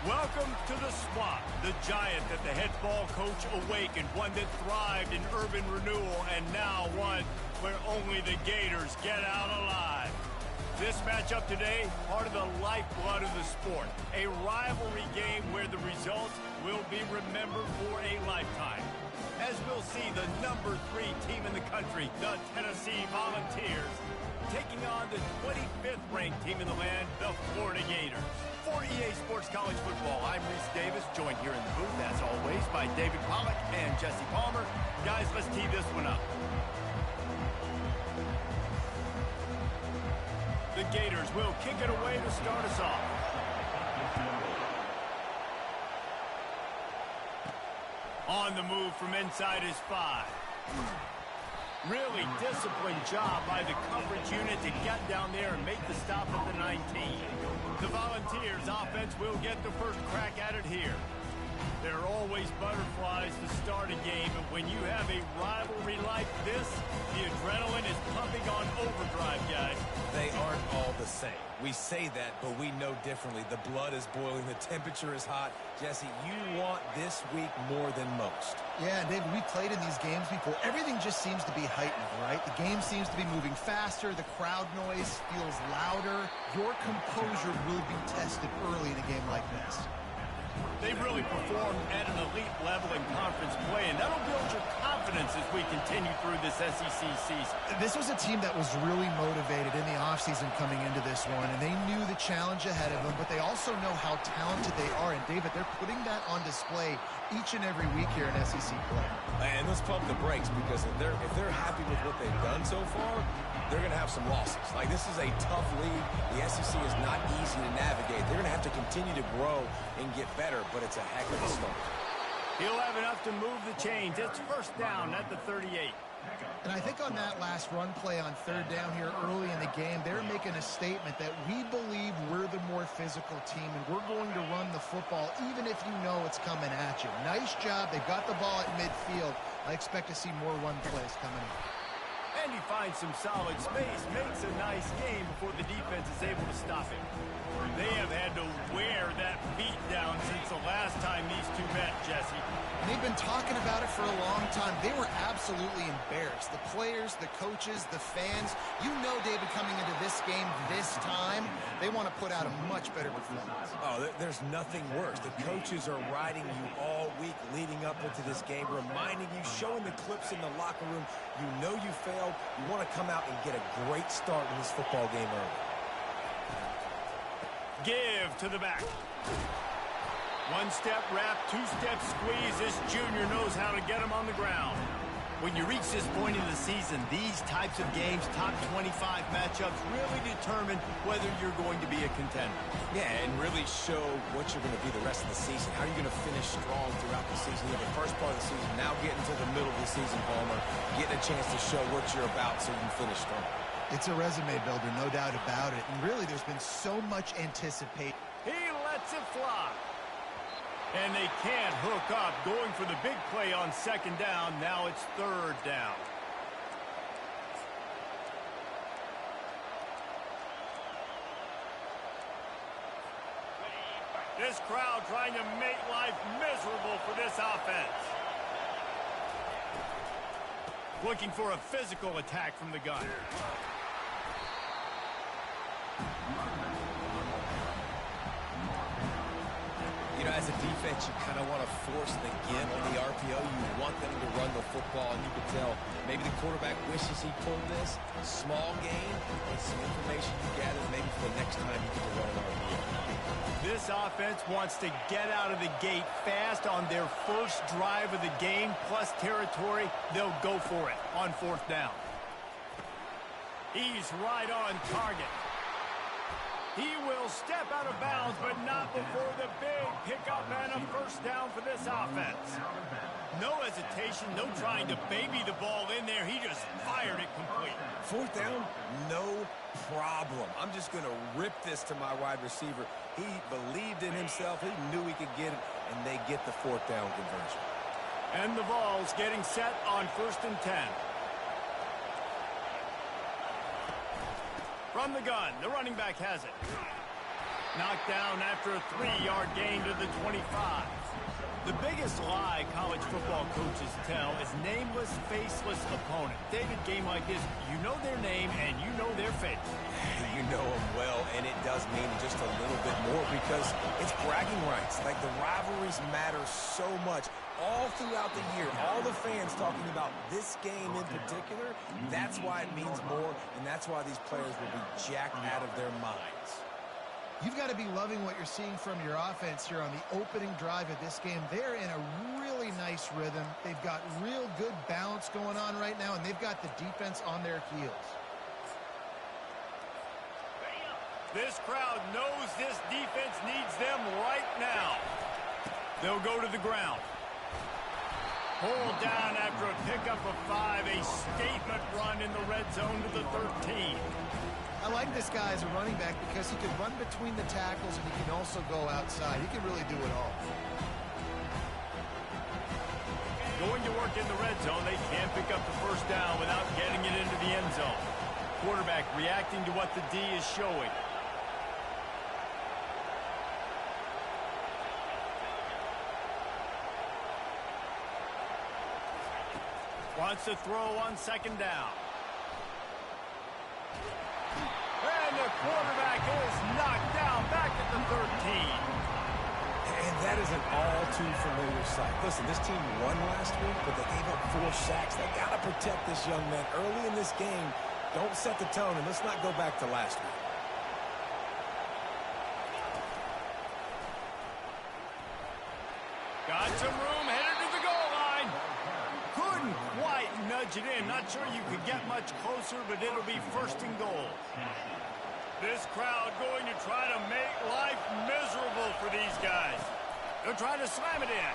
Welcome to the swamp, the giant that the head ball coach awakened, one that thrived in urban renewal, and now one where only the Gators get out alive. This matchup today, part of the lifeblood of the sport, a rivalry game where the results will be remembered for a lifetime. As we'll see, the number 3 team in the country, the Tennessee Volunteers, taking on the 25th ranked team in the land, the Florida Gators. For EA Sports College Football, I'm Reese Davis, joined here in the booth, as always, by David Pollack and Jesse Palmer. Guys, let's tee this one up. The Gators will kick it away to start us off. On the move from inside his 5. Really disciplined job by the coverage unit to get down there and make the stop at the 19. The Volunteers offense will get the first crack at it here. There are always butterflies to start a game, and when you have a rivalry like this, the adrenaline is pumping on overdrive, guys. They aren't all the same. We say that, but we know differently. The blood is boiling. The temperature is hot. Jesse, you want this week more than most. Yeah, David, we played in these games before. Everything just seems to be heightened, right? The game seems to be moving faster. The crowd noise feels louder. Your composure will be tested early in a game like this. They've really performed at an elite level in conference play, and that'll build your confidence as we continue through this SEC season. This was a team that was really motivated in the offseason coming into this one, and they knew the challenge ahead of them, but they also know how talented they are. And, David, they're putting that on display each and every week here in SEC play. And let's pump the brakes, because if they're happy with what they've done so far, they're going to have some losses. Like, this is a tough league. The SEC is not easy to navigate. They're going to have to continue to grow and get better, but it's a heck of a start. He'll have enough to move the chains. It's first down at the 38. And I think on that last run play on third down here early in the game, they're making a statement that we believe we're the more physical team, and we're going to run the football even if you know it's coming at you. Nice job. They've got the ball at midfield. I expect to see more run plays coming in. And he finds some solid space, makes a nice game before the defense is able to stop him. They have had to wear that beat down since the last time these two met, Jesse. And they've been talking about it for a long time. They were absolutely embarrassed. The players, the coaches, the fans. You know, David, coming into this game this time, they want to put out a much better performance. Oh, there's nothing worse. The coaches are riding you all week leading up into this game, reminding you, showing the clips in the locker room. You know you failed. You want to come out and get a great start in this football game early. Give to the back. One-step wrap, two-step squeeze. This junior knows how to get him on the ground. When you reach this point in the season, these types of games, top 25 matchups, really determine whether you're going to be a contender. Yeah, and really show what you're going to be the rest of the season. How are you going to finish strong throughout the season? You have the first part of the season, now getting to the middle of the season, Palmer, getting a chance to show what you're about so you can finish strong. It's a resume builder, no doubt about it. And really, there's been so much anticipation. He lets it fly. And they can't hook up, going for the big play on second down. Now it's third down. This crowd trying to make life miserable for this offense. Looking for a physical attack from the gun. You know, as a defense, you kind of want to force the give on the RPO. You want them to run the football, and you can tell maybe the quarterback wishes he pulled this. Small gain, and some information you gather maybe for the next time you get to run an RPO. This offense wants to get out of the gate fast on their first drive of the game, plus territory. They'll go for it on fourth down. He's right on target. He will step out of bounds, but not before the big pickup and a first down for this offense. No hesitation, no trying to baby the ball in there. He just fired it complete. Fourth down, no problem. I'm just going to rip this to my wide receiver. He believed in himself. He knew he could get it, and they get the fourth down conversion. And the Vols getting set on 1st and 10. From the gun, the running back has it. Knocked down after a 3-yard gain to the 25. The biggest lie college football coaches tell is nameless, faceless opponent. David, game like this, you know their name and you know their face. You know them well, and it does mean just a little bit more because it's bragging rights. Like, the rivalries matter so much. All throughout the year, all the fans talking about this game in particular, that's why it means more, and that's why these players will be jacked out of their minds. You've got to be loving what you're seeing from your offense here on the opening drive of this game. They're in a really nice rhythm. They've got real good balance going on right now, and they've got the defense on their heels. This crowd knows this defense needs them right now. They'll go to the ground. Pulled down after a pickup of 5, a statement run in the red zone to the 13. I like this guy as a running back because he can run between the tackles and he can also go outside. He can really do it all. Going to work in the red zone, they can't pick up the first down without getting it into the end zone. Quarterback reacting to what the D is showing. Wants to throw on second down. And the quarterback is knocked down back at the 13. And that is an all-too-familiar sight. Listen, this team won last week, but they gave up 4 sacks. They got to protect this young man early in this game. Don't set the tone, and let's not go back to last week. Got some room, headed to the goal line. Couldn't quite nudge it in. Not sure you could get much closer, but it'll be first and goal. This crowd going to try to make life miserable for these guys. They'll try to slam it in.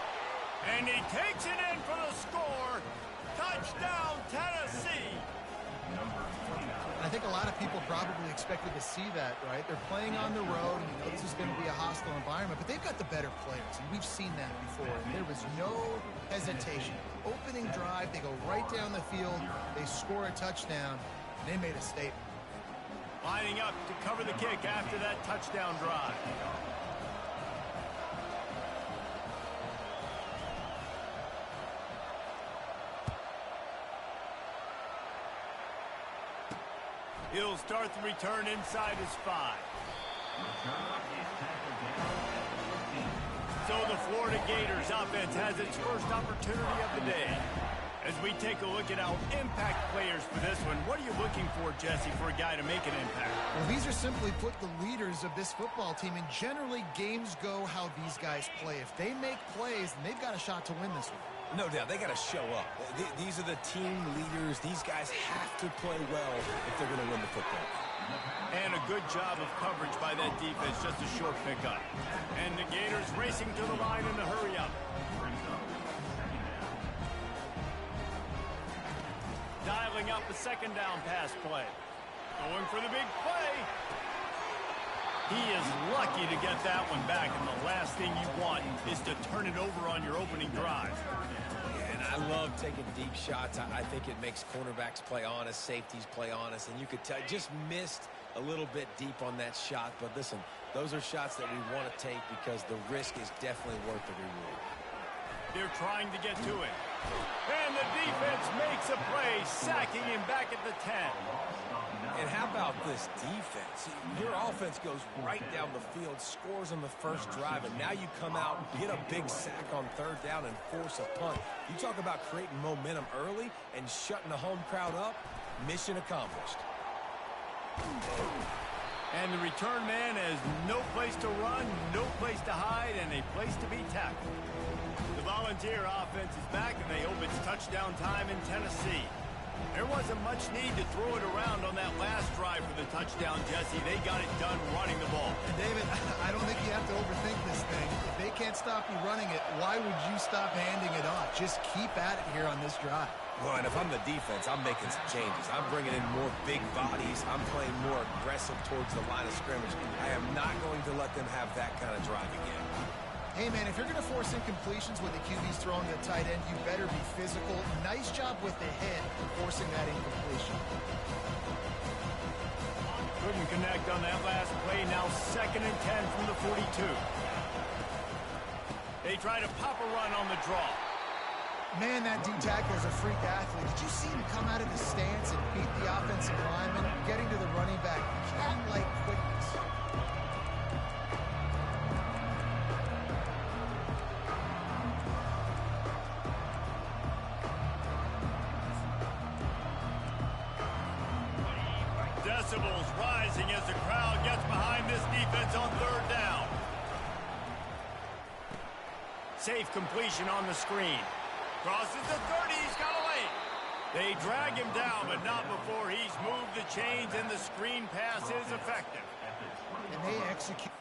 And he takes it in for the score. Touchdown, Tennessee. I think a lot of people probably expected to see that, right? They're playing on the road, and you know this is going to be a hostile environment, but they've got the better players, and we've seen that before. And there was no hesitation. Opening drive, they go right down the field, they score a touchdown, and they made a statement. Lining up to cover the kick after that touchdown drive. He'll start the return inside his 5. So the Florida Gators offense has its first opportunity of the day. As we take a look at our impact players for this one, what are you looking for, Jesse, for a guy to make an impact? Well, these are simply put the leaders of this football team, and generally games go how these guys play. If they make plays, then they've got a shot to win this one. No doubt, they got to show up. These are the team leaders. These guys have to play well if they're going to win the football. And a good job of coverage by that defense, just a short pickup. And the Gators racing to the line in the hurry up. Dialing up a second down pass play. Going for the big play. He is lucky to get that one back, and the last thing you want is to turn it over on your opening drive. And I love taking deep shots. I think it makes cornerbacks play honest, safeties play honest, and you could tell just missed a little bit deep on that shot. But listen, those are shots that we want to take because the risk is definitely worth the reward. They're trying to get to it. And the defense makes a play, sacking him back at the 10. And how about this defense? Your offense goes right down the field, scores on the first drive, and now you come out, get a big sack on third down, and force a punt. You talk about creating momentum early and shutting the home crowd up, mission accomplished. And the return man has no place to run, no place to hide, and a place to be tackled. The Volunteer offense is back, and they hope it's touchdown time in Tennessee. There wasn't much need to throw it around on that last drive for the touchdown, Jesse. They got it done running the ball. And David, I don't think you have to overthink this thing. If they can't stop you running it, why would you stop handing it off? Just keep at it here on this drive. Well, and if I'm the defense, I'm making some changes. I'm bringing in more big bodies. I'm playing more aggressive towards the line of scrimmage. I am not going to let them have that kind of drive again. Hey, man, if you're going to force incompletions when the QB's throwing to the tight end, you better be physical. Nice job with the head forcing that incompletion. Couldn't connect on that last play. Now 2nd and 10 from the 42. They try to pop a run on the draw. Man, that D-tackle is a freak athlete. Did you see him come out of the stance and beat the offensive lineman, getting to the running back? Cat-like quickness. Decibels rising as the crowd gets behind this defense on 3rd down. Safe completion on the screen. Crosses the 30, he's got away. They drag him down, but not before he's moved the chains, and the screen pass is effective. And they execute.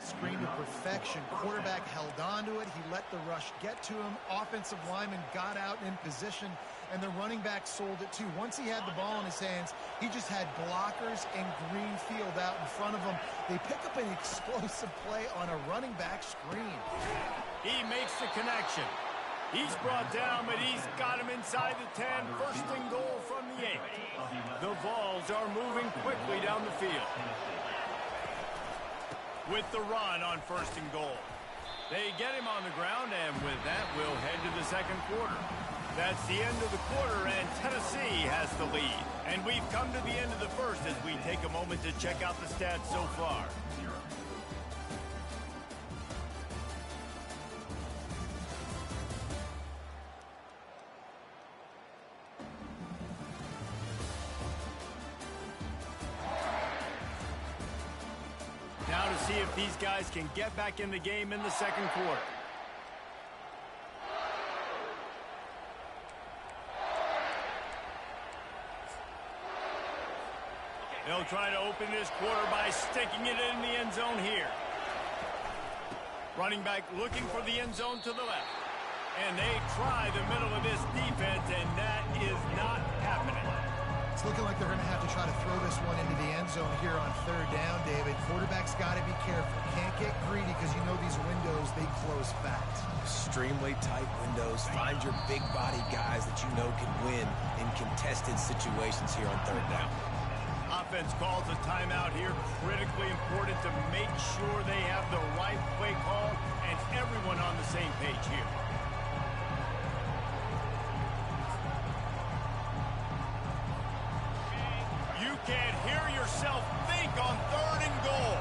Screen to perfection. Quarterback held on to it. He let the rush get to him. Offensive lineman got out in position, and the running back sold it too. Once he had the ball in his hands, he just had blockers and green field out in front of him. They pick up an explosive play on a running back screen. He makes the connection. He's brought down, but he's got him inside the 10. 1st and goal from the 8. The Vols are moving quickly down the field. With the run on 1st and goal. They get him on the ground, and with that, we'll head to the 2nd quarter. That's the end of the quarter, and Tennessee has the lead. And we've come to the end of the 1st as we take a moment to check out the stats so far. Now to see if these guys can get back in the game in the 2nd quarter. They'll try to open this quarter by sticking it in the end zone here. Running back looking for the end zone to the left. And they try the middle of this defense, and that is not happening. It's looking like they're going to have to try to throw this one into the end zone here on 3rd down, David. Quarterback's got to be careful. Can't get greedy because you know these windows, they close fast. Extremely tight windows. Find your big body guys that you know can win in contested situations here on 3rd down. Offense calls a timeout here. Critically important to make sure they have the right play call and everyone on the same page here. You can't hear yourself think on 3rd and goal.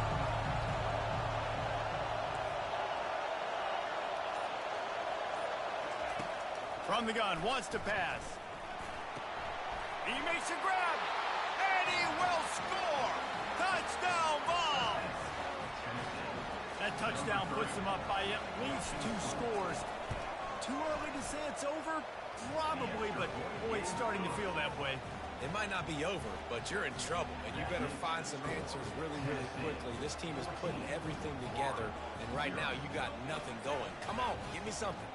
From the gun, wants to pass. He makes a grab, and he will score. Touchdown, Vols! That touchdown puts them up by at least 2 scores. Too early to say it's over? Probably, but boy, it's starting to feel that way. It might not be over, but you're in trouble, and you better find some answers really, really quickly. This team is putting everything together, and right now you got nothing going. Come on, give me something.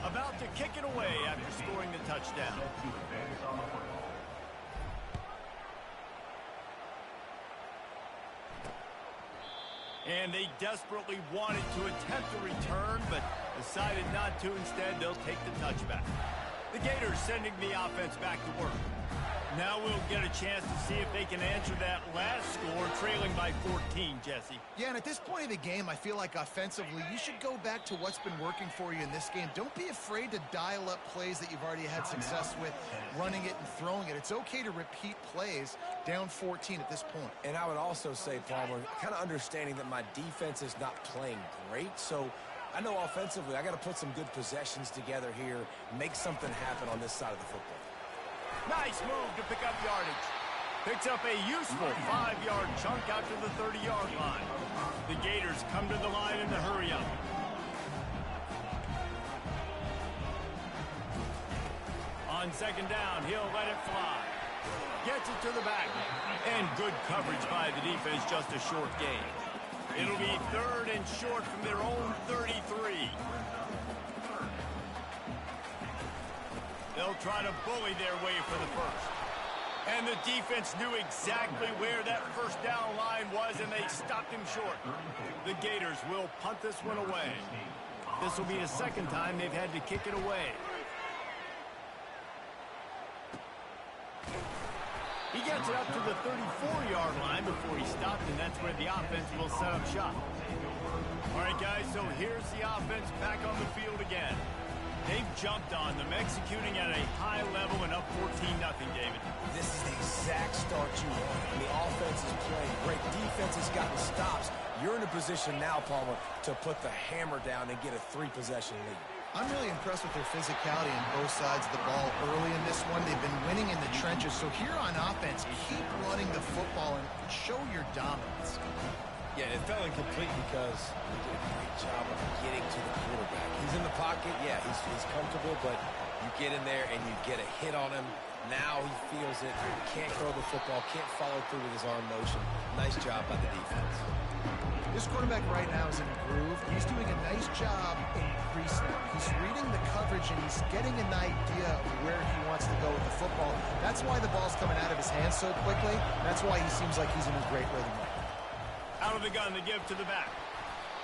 About to kick it away after scoring the touchdown. And they desperately wanted to attempt a return, but decided not to. Instead, they'll take the touchback. The Gators sending the offense back to work. Now we'll get a chance to see if they can answer that last score, trailing by 14, Jesse. Yeah, and at this point of the game, I feel like offensively, you should go back to what's been working for you in this game. Don't be afraid to dial up plays that you've already had success with, running it and throwing it. It's okay to repeat plays down 14 at this point. And I would also say, Palmer, kind of understanding that my defense is not playing great, so I know offensively I got to put some good possessions together here, make something happen on this side of the football. Nice move to pick up yardage. Picks up a useful 5-yard chunk out to the 30-yard line. The Gators come to the line in the hurry up. On second down, he'll let it fly. Gets it to the back. And good coverage by the defense, just a short gain. It'll be 3rd and short from their own 33. They'll try to bully their way for the first. And the defense knew exactly where that first down line was, and they stopped him short. The Gators will punt this one away. This will be the second time they've had to kick it away. He gets it up to the 34-yard line before he stopped, and that's where the offense will set up shop. All right, guys, so here's the offense back on the field again. They've jumped on them, executing at a high level and up 14-0, David. This is the exact start you want. The offense is playing great. Defense has gotten stops. You're in a position now, Palmer, to put the hammer down and get a 3-possession lead. I'm really impressed with their physicality on both sides of the ball early in this one. They've been winning in the trenches. So here on offense, keep running the football and show your dominance. Yeah, it fell incomplete because he did a great job of getting to the quarterback. He's in the pocket. Yeah, he's comfortable, but you get in there and you get a hit on him. Now he feels it. Can't throw the football. Can't follow through with his arm motion. Nice job by the defense. This quarterback right now is in a groove. He's doing a nice job in pre-snap. He's reading the coverage, and he's getting an idea of where he wants to go with the football. That's why the ball's coming out of his hands so quickly. That's why he seems like he's in a great rhythm right now. Out of the gun, they give to the back.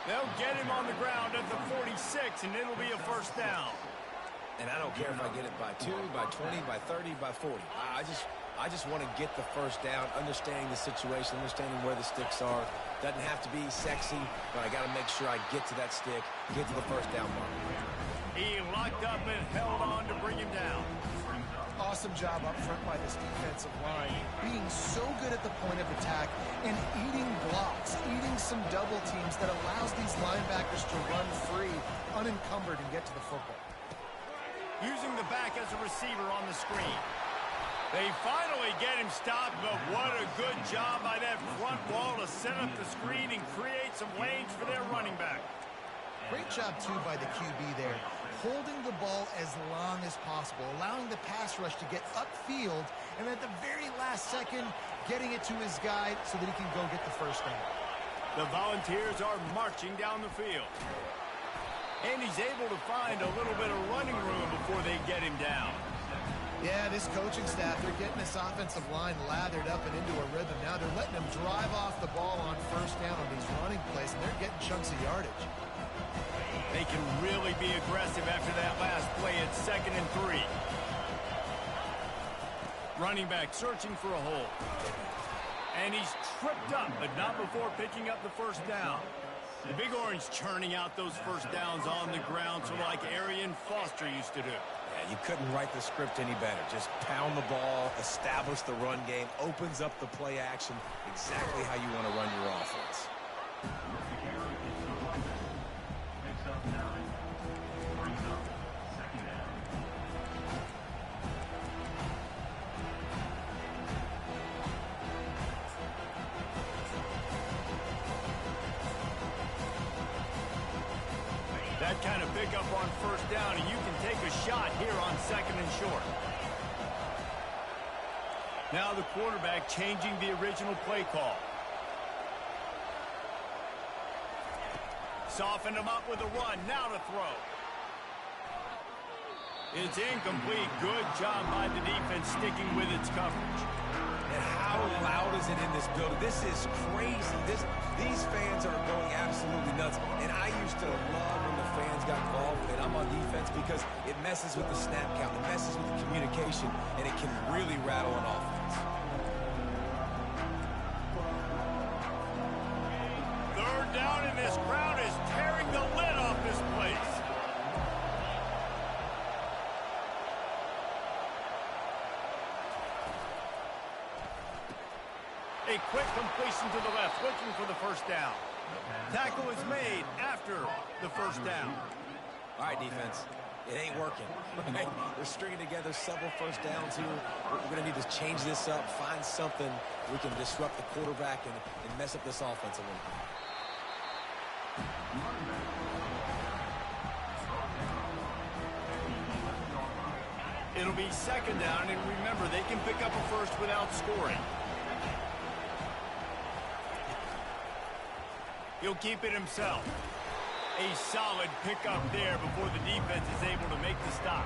They'll get him on the ground at the 46, and it'll be a first down. And I don't care if I get it by 2, by 20, by 30, by 40. I just want to get the first down, understanding the situation, understanding where the sticks are. Doesn't have to be sexy, but I got to make sure I get to that stick, get to the first down mark. He locked up and held on to bring him down. Awesome job up front by this defensive line, being so good at the point of attack and eating blocks, eating some double teams that allows these linebackers to run free, unencumbered, and get to the football. Using the back as a receiver on the screen. They finally get him stopped, but what a good job by that front wall to set up the screen and create some lanes for their running back. Great job, too, by the QB there, holding the ball as long as possible, allowing the pass rush to get upfield, and at the very last second, getting it to his guy so that he can go get the first down. The Volunteers are marching down the field. And he's able to find a little bit of running room before they get him down. Yeah, this coaching staff, they're getting this offensive line lathered up and into a rhythm. Now they're letting them drive off the ball on first down on these running plays, and they're getting chunks of yardage. They can really be aggressive after that last play at 2nd and 3. Running back searching for a hole. And he's tripped up, but not before picking up the first down. The Big Orange churning out those first downs on the ground, so like Arian Foster used to do. Yeah, you couldn't write the script any better. Just pound the ball, establish the run game, opens up the play action, exactly how you want to run your offense. That kind of pickup on first down, and you can take a shot here on 2nd and short. Now the quarterback changing the original play call. Softened him up with a run. Now to throw. It's incomplete. Good job by the defense sticking with its coverage. And how loud is it in this building? This is crazy. These fans are going absolutely nuts. And I used to love when the fans got involved, and I'm on defense, because it messes with the snap count, it messes with the communication, and it can really rattle an offense. 3rd down, and this crowd is tearing the lid off this place. A quick completion to the left, looking for the first down. Tackle is made after the first down. All right, defense. It ain't working. Right? We're stringing together several first downs here. We're going to need to change this up, find something we can disrupt the quarterback and mess up this offense a little bit. It'll be second down, and remember, they can pick up a first without scoring. He'll keep it himself. A solid pickup there before the defense is able to make the stop.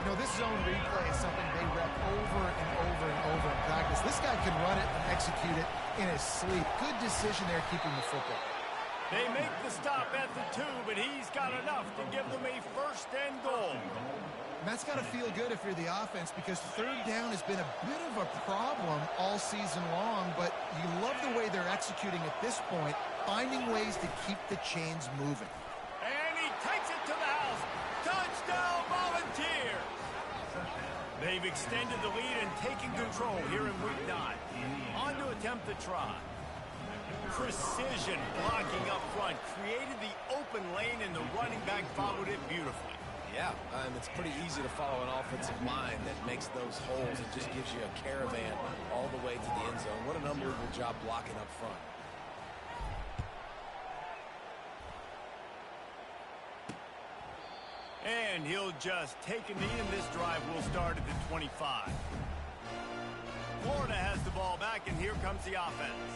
You know, this zone replay is something they rep over and over and over in practice. This guy can run it and execute it in his sleep. Good decision there keeping the football. They make the stop at the 2, but he's got enough to give them a first and goal. And that's got to feel good if you're the offense, because third down has been a bit of a problem all season long, but you love the way they're executing at this point, finding ways to keep the chains moving. And he takes it to the house. Touchdown, Volunteer! They've extended the lead and taken control here in week 9. On to attempt the try. Precision blocking up front created the open lane, and the running back followed it beautifully. Yeah, it's pretty easy to follow an offensive line that makes those holes and just gives you a caravan all the way to the end zone. What an unbelievable job blocking up front. And he'll just take a knee, and this drive will start at the 25. Florida has the ball back, and here comes the offense.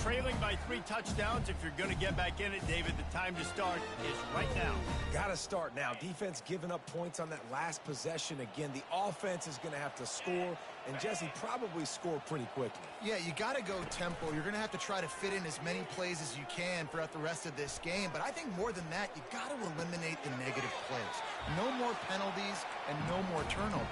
Trailing by 3 touchdowns. If you're going to get back in it, David, the time to start is right now. Got to start now. Defense giving up points on that last possession. Again, the offense is going to have to score, and Jesse probably score pretty quickly. Yeah, you got to go tempo. You're going to have to try to fit in as many plays as you can throughout the rest of this game. But I think more than that, you got to eliminate the negative plays. No more penalties and no more turnovers.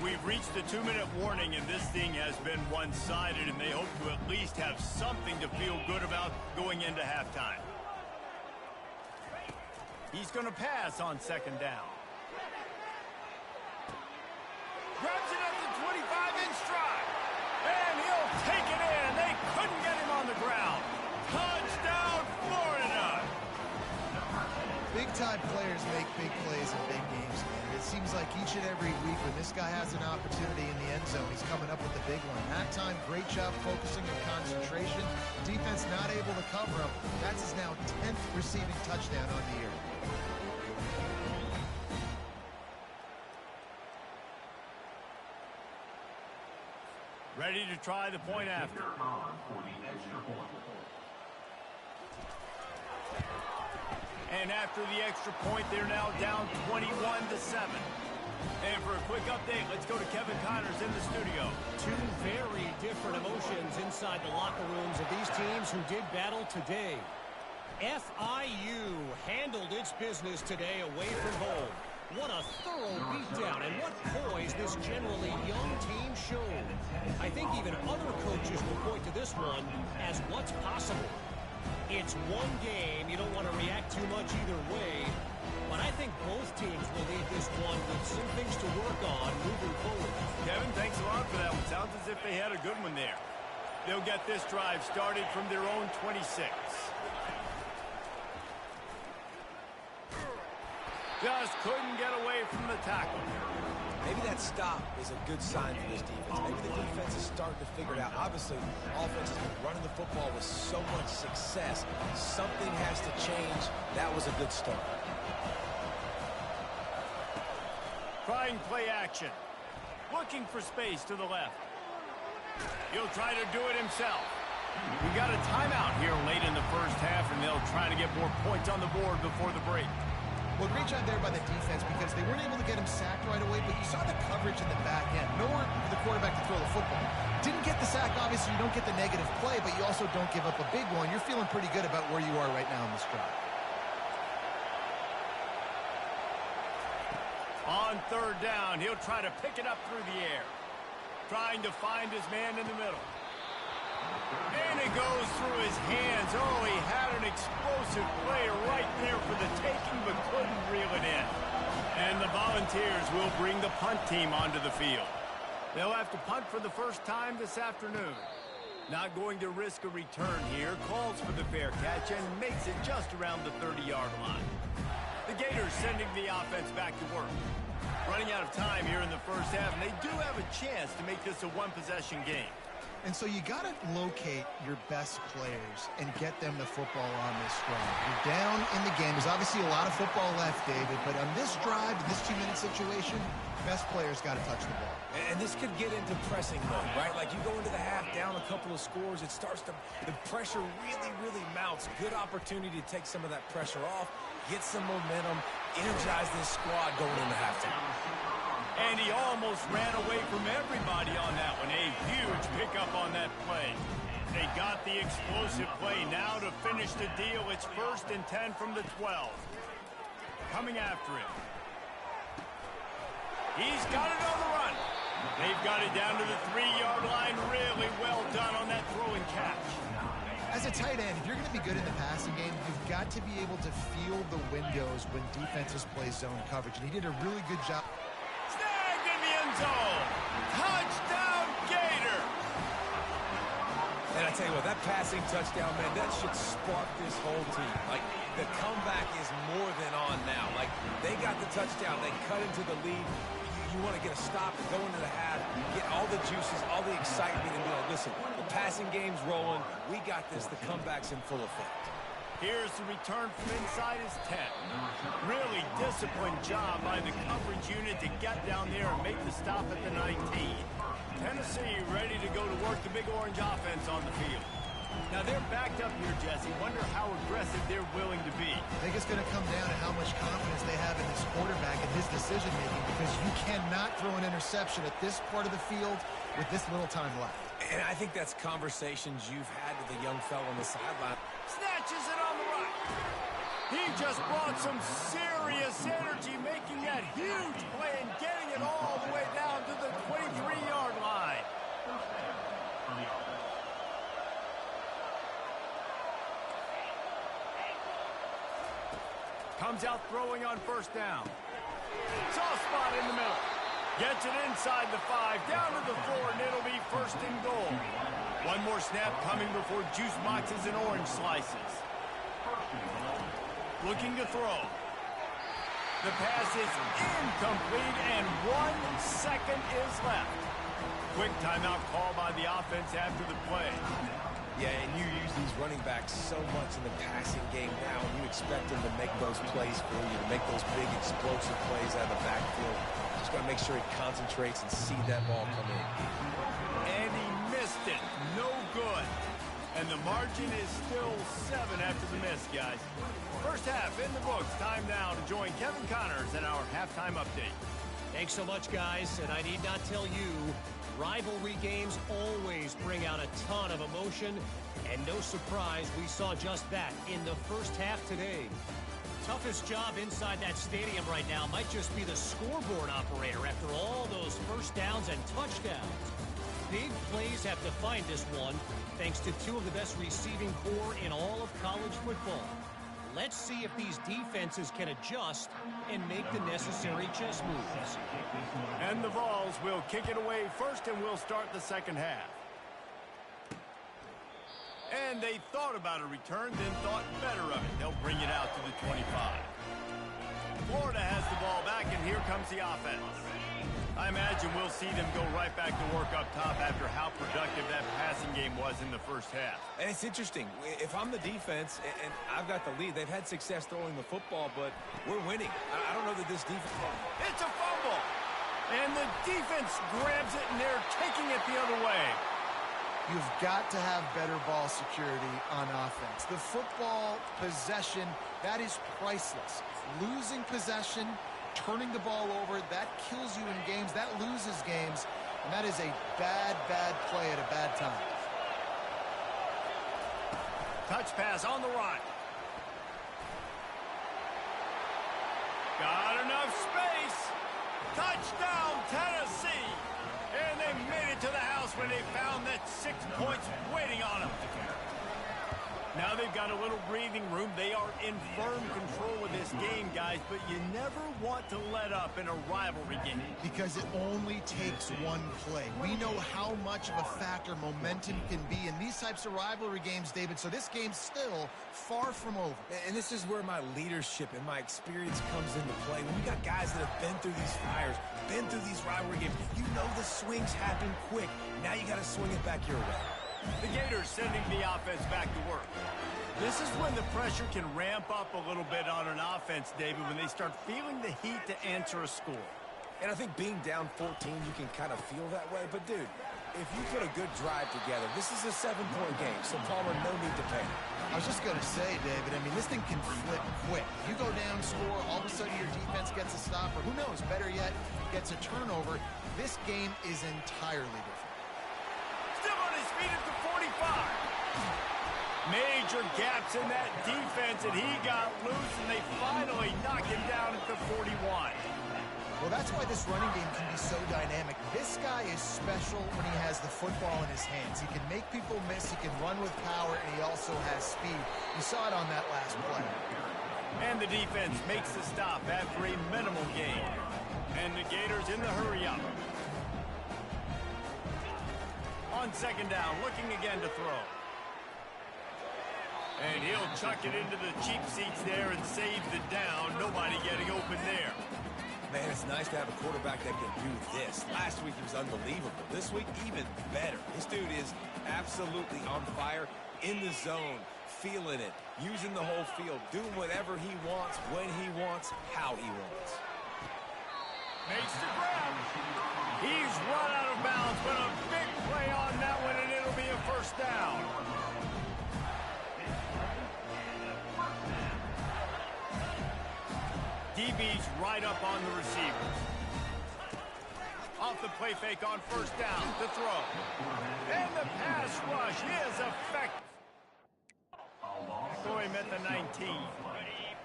We've reached the 2-minute warning, and this thing has been one-sided, and they hope to at least have something to feel good about going into halftime. He's going to pass on second down. Grabs it at the 25 in stride, and he'll take it in. They couldn't get him on the ground. Touchdown, Florida! Big-time players make big plays in big games, man. It seems like each and every week when this guy has an opportunity in the end zone, he's coming up with the big one. That time, great job focusing on concentration. Defense not able to cover him. That's his now 10th receiving touchdown on the year. Ready to try the point after. And after the extra point, they're now down 21-7. And for a quick update, let's go to Kevin Connors in the studio. Two very different emotions inside the locker rooms of these teams who did battle today. FIU handled its business today away from home. What a thorough beatdown, and what poise this generally young team showed. I think even other coaches will point to this one as what's possible. It's one game. You don't want to react too much either way. But I think both teams will leave this one with some things to work on moving forward. Kevin, thanks a lot for that one. Sounds as if they had a good one there. They'll get this drive started from their own 26. Just couldn't get away from the tackle. Maybe that stop is a good sign for this defense. Maybe the defense is starting to figure it out. Obviously, offense has been running the football with so much success. Something has to change. That was a good start. Trying play action. Looking for space to the left. He'll try to do it himself. We got a timeout here late in the first half, and they'll try to get more points on the board before the break. Well, great job there by the defense, because they weren't able to get him sacked right away, but you saw the coverage in the back end. Nowhere for the quarterback to throw the football. Didn't get the sack, obviously you don't get the negative play, but you also don't give up a big one. You're feeling pretty good about where you are right now in this drive. On third down, he'll try to pick it up through the air. Trying to find his man in the middle. And it goes through his hands. Oh, he had an explosive play right there for the taking, but couldn't reel it in. And the Volunteers will bring the punt team onto the field. They'll have to punt for the first time this afternoon. Not going to risk a return here. Calls for the fair catch and makes it just around the 30-yard line. The Gators sending the offense back to work. Running out of time here in the first half, and they do have a chance to make this a one-possession game. And so you got to locate your best players and get them the football on this drive. You're down in the game. There's obviously a lot of football left, David, but on this drive, in this 2-minute situation, best players got to touch the ball. And this could get into pressing mode, right? Like you go into the half down a couple of scores, it starts to, the pressure really mounts. Good opportunity to take some of that pressure off, get some momentum, energize this squad going into halftime. And he almost ran away from everybody on that one. A huge pickup on that play. They got the explosive play. Now to finish the deal, it's 1st and 10 from the 12. Coming after him. He's got it on the run. They've got it down to the 3-yard line. Really well done on that throw and catch. As a tight end, if you're going to be good in the passing game, you've got to be able to feel the windows when defenses play zone coverage. And he did a really good job. Snagged in the end zone. Touchdown, Gator. And I tell you what, that passing touchdown, man, that should spark this whole team. Like, the comeback is more than on now. Like, they got the touchdown. They cut into the lead. You want to get a stop and go into the half, get all the juices, all the excitement, and be like, listen, the passing game's rolling. We got this. The comeback's in full effect. Here's the return from inside his 10. Really disciplined job by the coverage unit to get down there and make the stop at the 19. Tennessee ready to go to work the Big Orange offense on the field. Now they're backed up here, Jesse. Wonder how aggressive they're willing to be. I think it's going to come down to how much confidence they have in this quarterback and his decision-making, because you cannot throw an interception at this part of the field with this little time left. And I think that's conversations you've had with the young fellow on the sideline. Snatches it on the right. He just brought some serious energy, making that huge play and getting it all the way down to the 23-yard line. Comes out throwing on 1st down. Soft spot in the middle. Gets it inside the 5, down to the 4, and it'll be 1st and goal. One more snap coming before juice boxes and orange slices. Looking to throw. The pass is incomplete, and 1 second is left. Quick timeout call by the offense after the play. Yeah, and you use these running backs so much in the passing game now, and you expect them to make those plays for you, to make those big explosive plays out of the backfield. Just got to make sure he concentrates and see that ball come in. And he missed it. No good. And the margin is still 7 after the miss, guys. First half in the books. Time now to join Kevin Connors in our halftime update. Thanks so much, guys. And I need not tell you, rivalry games always bring out a ton of emotion. And no surprise, we saw just that in the first half today. Toughest job inside that stadium right now might just be the scoreboard operator after all those first downs and touchdowns. Big plays have defined this one, thanks to 2 of the best receiving corps in all of college football. Let's see if these defenses can adjust and make the necessary chess moves. And the Vols will kick it away first, and we'll start the second half. And they thought about a return, then thought better of it. They'll bring it out to the 25. Florida has the ball back, and here comes the offense. I imagine we'll see them go right back to work up top after how productive that passing game was in the first half. And it's interesting. If I'm the defense and I've got the lead, they've had success throwing the football, but we're winning. I don't know that this defense... It's a fumble! And the defense grabs it, and they're taking it the other way. You've got to have better ball security on offense. The football possession, that is priceless. Losing possession, turning the ball over, that kills you in games, that loses games, and that is a bad play at a bad time. Touch pass on the run. Got enough space. Touchdown, Tennessee. And they made it to the house when they found that 6 points waiting on them. Now they've got a little breathing room. They are in firm control of this game, guys, but you never want to let up in a rivalry game. Because it only takes one play. We know how much of a factor momentum can be in these types of rivalry games, David, so this game's still far from over. And this is where my leadership and my experience comes into play. When you got guys that have been through these fires, been through these rivalry games, you know the swings happen quick. Now you got to swing it back your way. The Gators sending the offense back to work. This is when the pressure can ramp up a little bit on an offense, David, when they start feeling the heat to answer a score. And I think being down 14, you can kind of feel that way. But, dude, if you put a good drive together, this is a 7-point game, so Palmer, no need to panic. I was just going to say, David, I mean, this thing can flip quick. You go down, score, all of a sudden your defense gets a stop, or who knows, better yet, gets a turnover. This game is entirely different. Still on his feet at the 45. Major gaps in that defense, and he got loose, and they finally knock him down at the 41. Well, that's why this running game can be so dynamic. This guy is special when he has the football in his hands. He can make people miss, he can run with power, and he also has speed. You saw it on that last play. And the defense makes the stop after a minimal gain. And the Gators in the hurry up. On second down, looking again to throw. And he'll chuck it into the cheap seats there and save the down. Nobody getting open there. Man, it's nice to have a quarterback that can do this. Last week he was unbelievable. This week, even better. This dude is absolutely on fire, in the zone, feeling it, using the whole field, doing whatever he wants, when he wants, how he wants. Makes the grab. He's run out of bounds, but a big play on that one, and it'll be a first down. DB's right up on the receivers. Off the play fake on first down, the throw. And the pass rush is effective. So him at the 19.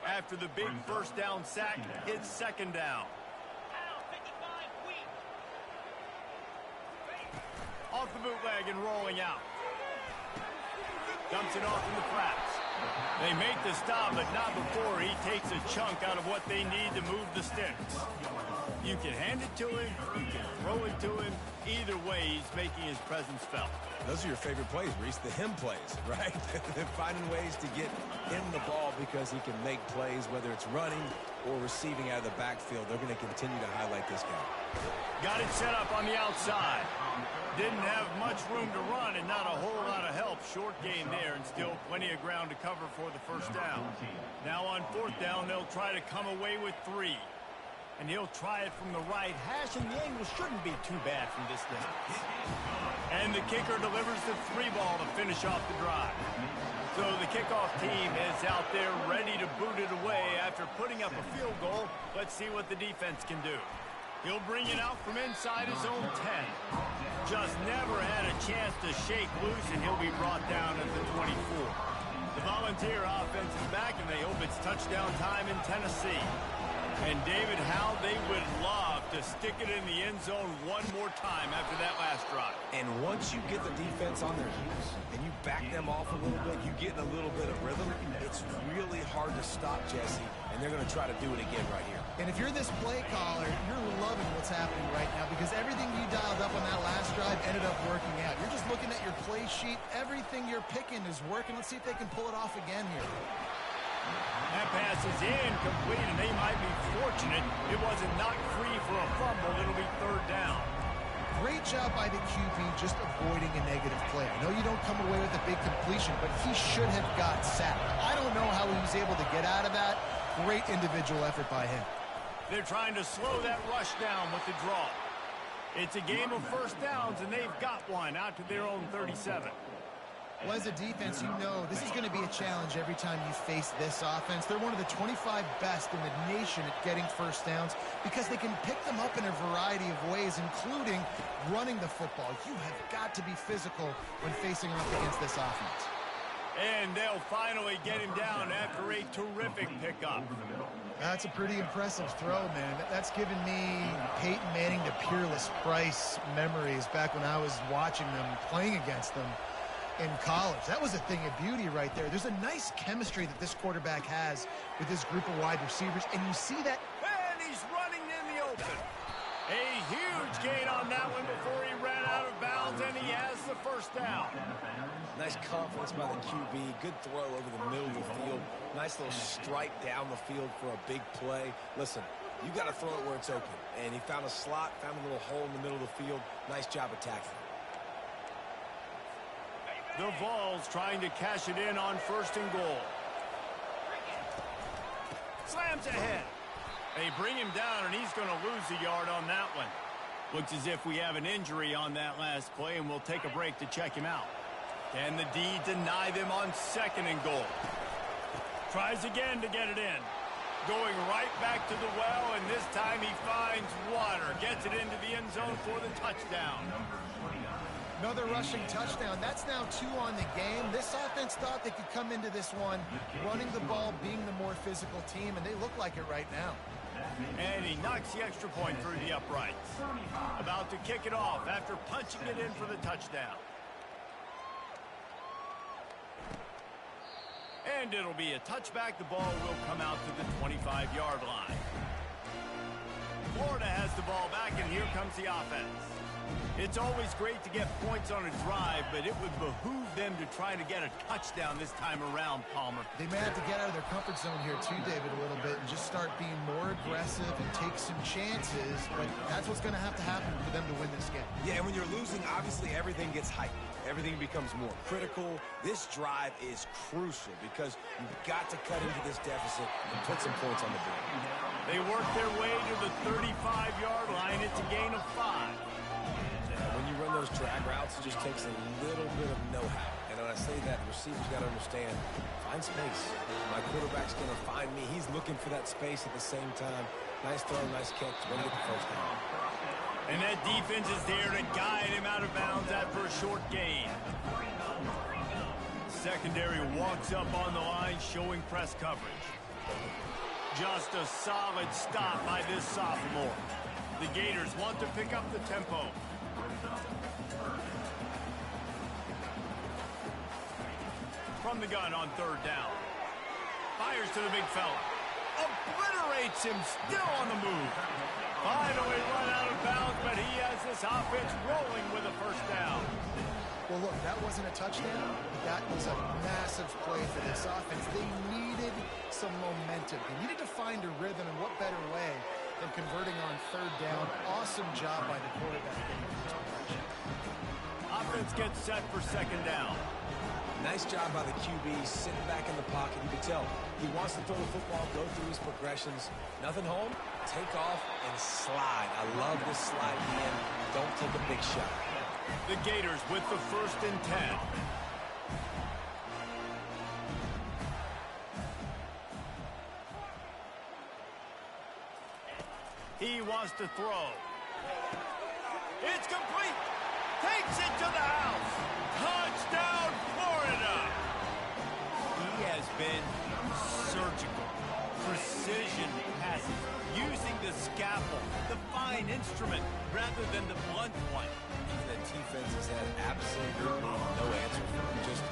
After the big first down sack, it's second down. Off the bootleg and rolling out. Dumps it off in the flats. They make the stop, but not before he takes a chunk out of what they need to move the sticks. You can hand it to him, you can throw it to him. Either way, he's making his presence felt. Those are your favorite plays, Reese, the him plays, right? Finding ways to get him the ball because he can make plays, whether it's running or receiving out of the backfield. They're going to continue to highlight this guy. Got it set up on the outside. Didn't have much room to run and not a whole lot of help. Short gain there and still plenty of ground to cover for the first down. Now on fourth down, they'll try to come away with 3. And he'll try it from the right hash, and the angle shouldn't be too bad from this distance. And the kicker delivers the 3 ball to finish off the drive. So the kickoff team is out there ready to boot it away after putting up a field goal. Let's see what the defense can do. He'll bring it out from inside his own 10. Just never had a chance to shake loose, and he'll be brought down at the 24. The Volunteer offense is back, and they hope it's touchdown time in Tennessee. And, David, how they would love to stick it in the end zone one more time after that last drive. And once you get the defense on their heels and you back them off a little bit, you get in a little bit of rhythm, it's really hard to stop, Jesse, and they're going to try to do it again right here. And if you're this play caller, you're loving what's happening right now because everything you dialed up on that last drive ended up working out. You're just looking at your play sheet. Everything you're picking is working. Let's see if they can pull it off again here. That pass is incomplete, and they might be fortunate it wasn't knocked free for a fumble. It'll be third down. Great job by the QB just avoiding a negative play. I know you don't come away with a big completion, but he should have got sacked. I don't know how he was able to get out of that. Great individual effort by him. They're trying to slow that rush down with the draw. It's a game of first downs, and they've got one out to their own 37. Well, as a defense, you know this is going to be a challenge every time you face this offense. They're one of the 25 best in the nation at getting first downs because they can pick them up in a variety of ways, including running the football. You have got to be physical when facing off against this offense. And they'll finally get him down after a terrific pickup. That's a pretty impressive throw, man. That's given me Peyton Manning to Peerless Price memories back when I was watching them, playing against them. in college. That was a thing of beauty right there. There's a nice chemistry that this quarterback has with this group of wide receivers, and you see that. And he's running in the open. A huge gain on that one before he ran out of bounds, and he has the first down. Nice confidence by the QB. Good throw over the middle of the field. Nice little strike down the field for a big play. Listen, you got to throw it where it's open. And he found a slot, found a little hole in the middle of the field. Nice job attacking. The Vols trying to cash it in on 1st and goal. Slams ahead. They bring him down, and he's going to lose a yard on that one. Looks as if we have an injury on that last play, and we'll take a break to check him out. Can the D deny them on 2nd and goal? Tries again to get it in. Going right back to the well, and this time he finds water. Gets it into the end zone for the touchdown. Another rushing touchdown. That's now 2 on the game. This offense thought they could come into this one running the ball, being the more physical team, and they look like it right now. And he knocks the extra point through the uprights. About to kick it off after punching it in for the touchdown. And it'll be a touchback. The ball will come out to the 25-yard line. Florida has the ball back, and here comes the offense. It's always great to get points on a drive, but it would behoove them to try to get a touchdown this time around, Palmer. They may have to get out of their comfort zone here too, David, a little bit and just start being more aggressive and take some chances, but that's what's going to happen for them to win this game. Yeah, and when you're losing, obviously everything gets heightened. Everything becomes more critical. This drive is crucial because you've got to cut into this deficit and put some points on the board. They work their way to the 35-yard line. It's a gain of 5. When you run those drag routes, it just takes a little bit of know-how. And when I say that, the receiver's got to understand, find space. My quarterback's going to find me. He's looking for that space at the same time. Nice throw, nice catch. Ready to get the first down. And that defense is there to guide him out of bounds after a short gain. Secondary walks up on the line, showing press coverage. Just a solid stop by this sophomore. The Gators want to pick up the tempo. From the gun on 3rd down. Fires to the big fella. Obliterates him, still on the move. Finally run out of bounds, but he has this offense rolling with a first down. Well, look, that wasn't a touchdown. That was a massive play for this offense. They needed some momentum. They needed to find a rhythm, and what better way than converting on 3rd down. Awesome job by the quarterback. Offense gets set for 2nd down. Nice job by the QB, sitting back in the pocket. You can tell he wants to throw the football, go through his progressions. Nothing home, take off, and slide. I love this sliding in. Don't take a big shot. The Gators with the 1st and 10. He wants to throw. It's complete. Takes it to the house. Touchdown, Florida. He has been surgical. Precision passes. Using the scalpel, the fine instrument, rather than the blunt one. The defense has had absolutely no answer for him. Just,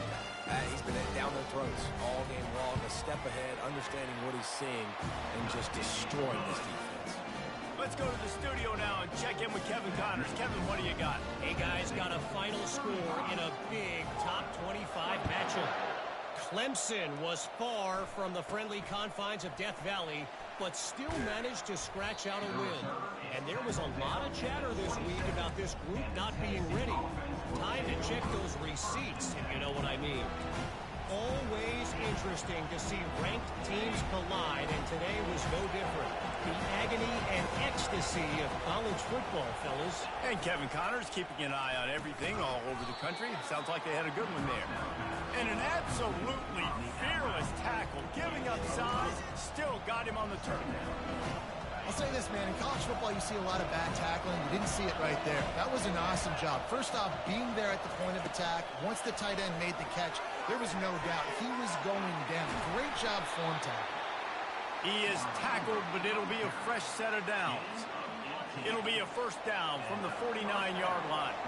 he's been down their throats all game long, a step ahead, understanding what he's seeing, and just destroying this defense. Let's go to the studio now and check in with Kevin Connors. Kevin, what do you got? Hey, guys, got a final score in a big top 25 matchup. Clemson was far from the friendly confines of Death Valley, but still managed to scratch out a win. And there was a lot of chatter this week about this group not being ready. Time to check those receipts, if you know what I mean. Always interesting to see ranked teams collide, and today was no different. The agony and ecstasy of college football, fellas. And Kevin Connors keeping an eye on everything all over the country. Sounds like they had a good one there. And an absolutely fearless tackle, giving up size, still got him on the turf. I'll say this, man, in college football you see a lot of bad tackling. You didn't see it right there. That was an awesome job. First off, being there at the point of attack. Once the tight end made the catch, there was no doubt he was going down. Great job form tackle. He is tackled, but it'll be a fresh set of downs. It'll be a first down from the 49-yard line.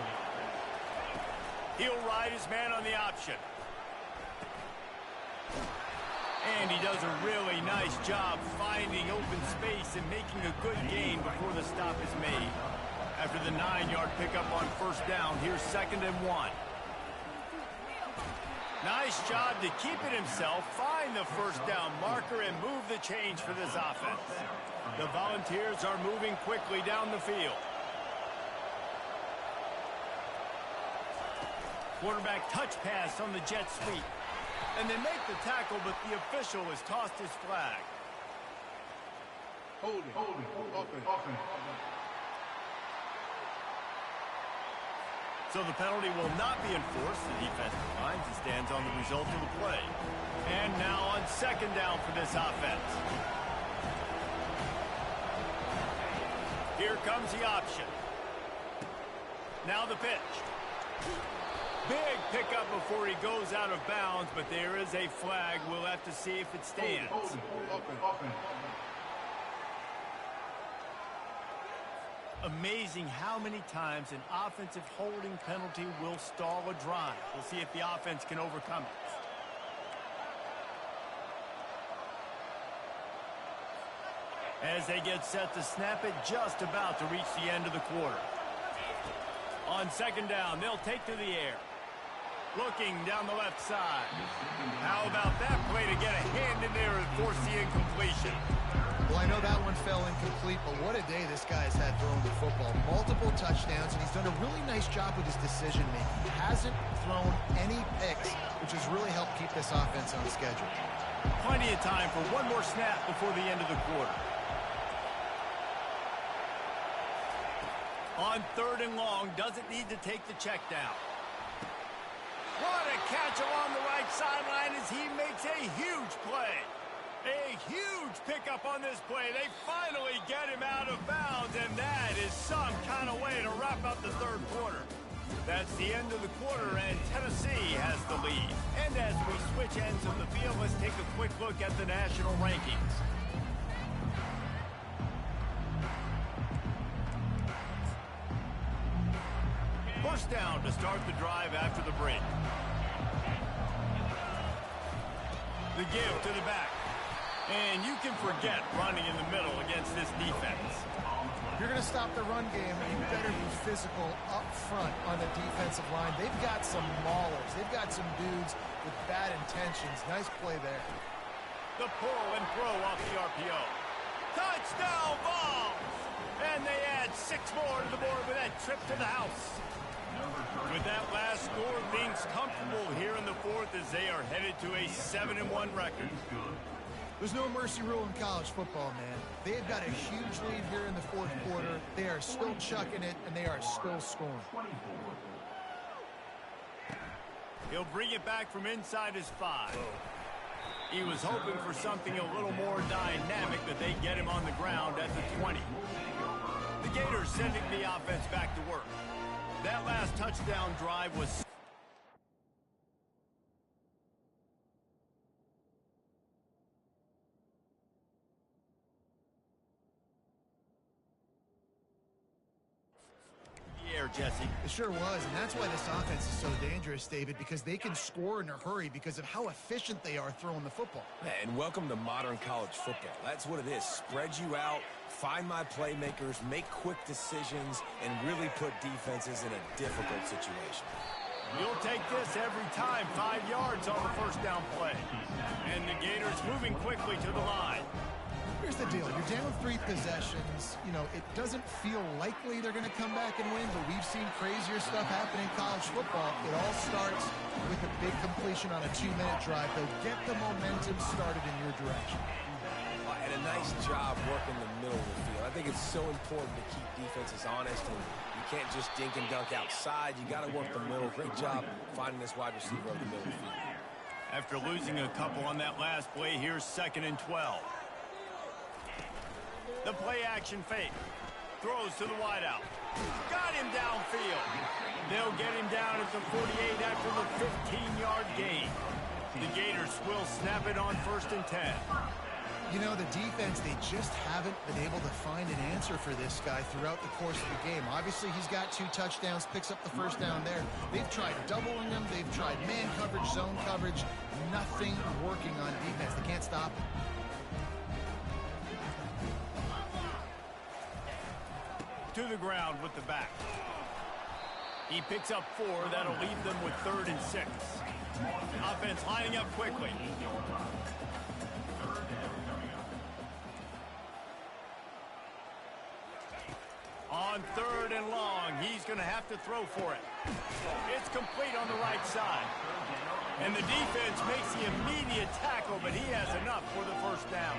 He'll ride his man on the option. And he does a really nice job finding open space and making a good gain before the stop is made. After the 9-yard pickup on first down, here's 2nd and 1. Nice job to keep it himself, find the first down marker, and move the change for this offense. The Volunteers are moving quickly down the field. Quarterback touch pass on the jet sweep. And they make the tackle, but the official has tossed his flag. Holding. Offense. So the penalty will not be enforced. The defensive line stands on the result of the play. And now on 2nd down for this offense. Here comes the option. Now the pitch. Big pickup before he goes out of bounds, but there is a flag. We'll have to see if it stands. Offense. Amazing how many times an offensive holding penalty will stall a drive. We'll see if the offense can overcome it. As they get set to snap it, just about to reach the end of the quarter. On 2nd down, they'll take to the air. Looking down the left side. How about that play to get a hand in there and force the incompletion? Well, I know that one fell incomplete, but what a day this guy has had throwing the football. Multiple touchdowns, and he's done a really nice job with his decision-making. He hasn't thrown any picks, which has really helped keep this offense on schedule. Plenty of time for one more snap before the end of the quarter. On 3rd and long, doesn't need to take the check down. What a catch along the right sideline as he makes a huge play. A huge pickup on this play. They finally get him out of bounds, and that is some kind of way to wrap up the 3rd quarter. That's the end of the quarter, and Tennessee has the lead. And as we switch ends of the field, let's take a quick look at the national rankings. First down to start the drive after the break. The give to the back. And you can forget running in the middle against this defense. If you're going to stop the run game, you better be physical up front on the defensive line. They've got some maulers. They've got some dudes with bad intentions. Nice play there. The pull and throw off the RPO. Touchdown, Vols! And they add 6 more to the board with that trip to the house. With that last score, things comfortable here in the 4th as they are headed to a 7-1 record. There's no mercy rule in college football, man. They've got a huge lead here in the 4th quarter. They are still chucking it, and they are still scoring. He'll bring it back from inside his 5. He was hoping for something a little more dynamic, but they get him on the ground at the 20. The Gators sending the offense back to work. That last touchdown drive was... Jesse. It sure was, and that's why this offense is so dangerous, David, because they can score in a hurry because of how efficient they are throwing the football. And welcome to modern college football. That's what it is. Spread you out, find my playmakers, make quick decisions, and really put defenses in a difficult situation. You'll take this every time. 5 yards on the first down play. And the Gators moving quickly to the line. Here's the deal. You're down 3 possessions. You know, it doesn't feel likely they're going to come back and win, but we've seen crazier stuff happen in college football. It all starts with a big completion on a 2-minute drive. They'll get the momentum started in your direction. And a nice job working the middle of the field. I think it's so important to keep defenses honest, and you can't just dink and dunk outside. You got to work the middle. Great job finding this wide receiver over the middle of the field. After losing a couple on that last play, here's 2nd and 12. The play-action fake. Throws to the wideout. Got him downfield. They'll get him down at the 48 after the 15-yard gain. The Gators will snap it on 1st and 10. You know, the defense, they just haven't been able to find an answer for this guy throughout the course of the game. Obviously, he's got 2 touchdowns, picks up the first down there. They've tried doubling him. They've tried man coverage, zone coverage. Nothing working on defense. They can't stop him. To the ground with the back. He picks up 4. That'll leave them with 3rd and 6. Offense lining up quickly. On 3rd and long, he's going to have to throw for it. It's complete on the right side. And the defense makes the immediate tackle, but he has enough for the first down.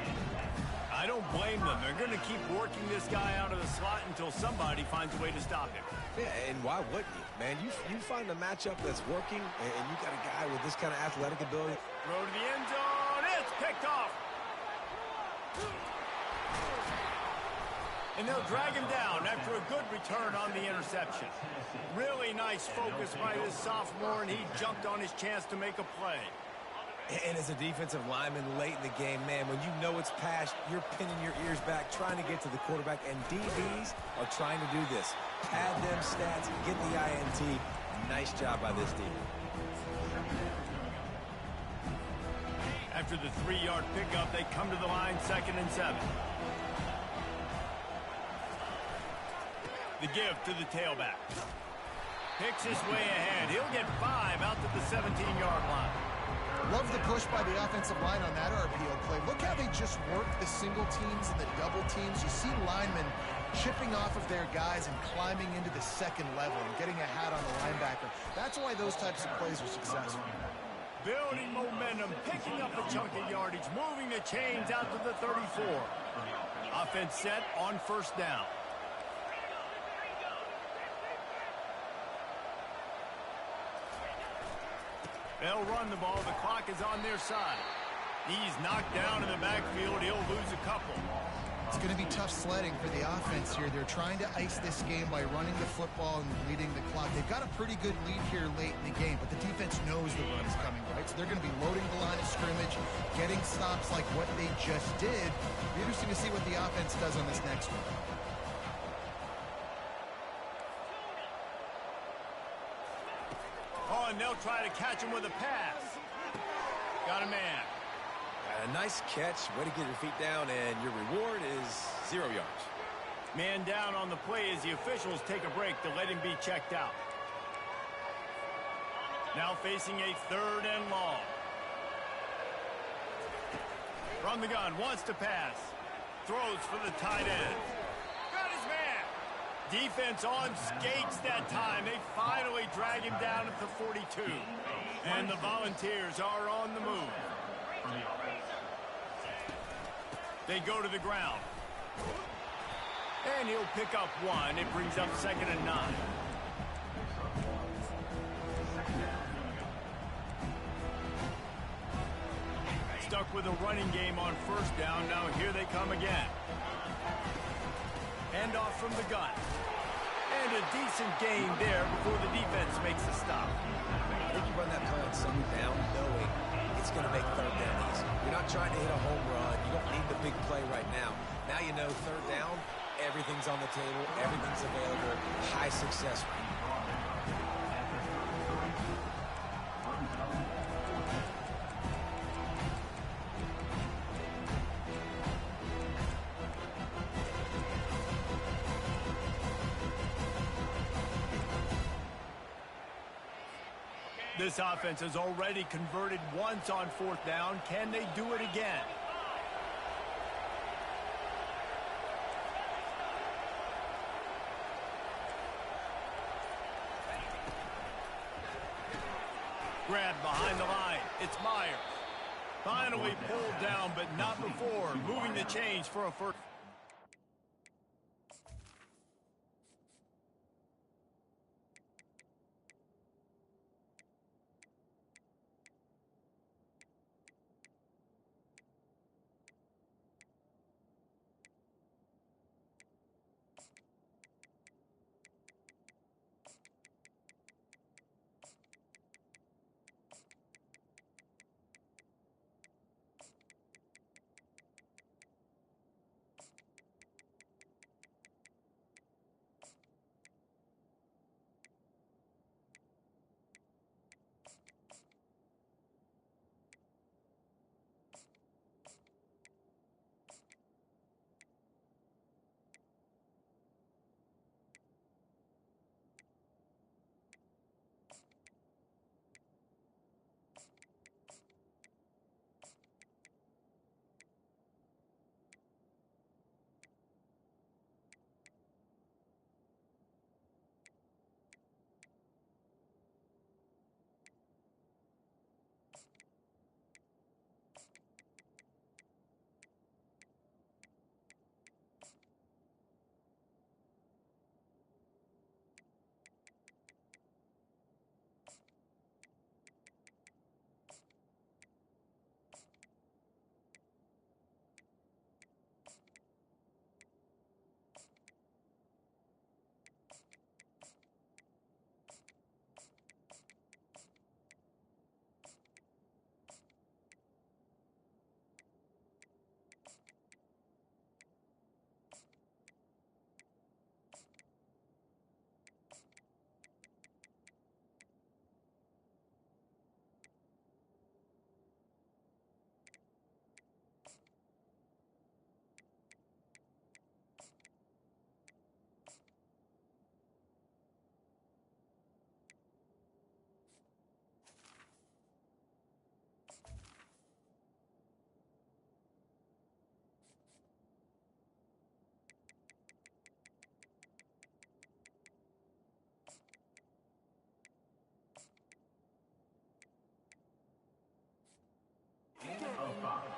I don't blame them. They're going to keep working this guy out of the slot until somebody finds a way to stop him. Yeah, and why wouldn't you? Man, you find a matchup that's working, and you got a guy with this kind of athletic ability. Throw to the end zone. It's picked off. And they'll drag him down after a good return on the interception. Really nice focus by this sophomore, and he jumped on his chance to make a play. And as a defensive lineman late in the game, man, when you know it's past, you're pinning your ears back, trying to get to the quarterback, and DBs are trying to do this. Pad them stats, get the INT. Nice job by this team. After the 3-yard pickup, they come to the line 2nd and 7. The give to the tailback. Picks his way ahead. He'll get 5 out to the 17-yard line. Love the push by the offensive line on that RPO play. Look how they just work the single teams and the double teams. You see linemen chipping off of their guys and climbing into the second level and getting a hat on the linebacker. That's why those types of plays are successful. Building momentum, picking up a chunk of yardage, moving the chains out to the 34. Offense set on 1st down. They'll run the ball. The clock is on their side. He's knocked down in the backfield. He'll lose a couple. It's going to be tough sledding for the offense here. They're trying to ice this game by running the football and leading the clock. They've got a pretty good lead here late in the game, but the defense knows the run is coming, right? So they're going to be loading the line of scrimmage, getting stops like what they just did. It'll be interesting to see what the offense does on this next one. Oh, and they'll try to catch him with a pass. Got a man. A nice catch. Way to get your feet down, and your reward is 0 yards. Man down on the play as the officials take a break to let him be checked out. Now facing a 3rd and long. From the gun, wants to pass. Throws for the tight end. Got his man. Defense on skates that time. They finally drag him down at the 42. And the Volunteers are on the move. They go to the ground. And he'll pick up 1. It brings up 2nd and 9. Stuck with a running game on 1st down. Now here they come again. Hand off from the gun. And a decent gain there before the defense makes a stop. I think you run that play on 2nd down knowing it's going to make 3rd down easy. You're not trying to hit a home run. You don't need the big play right now. Now you know 3rd down, everything's on the table, everything's available, high success rate. This offense has already converted once on 4th down. Can they do it again? Grabbed behind the line. It's Myers. Finally pulled down, but not before. Moving the chains for a first.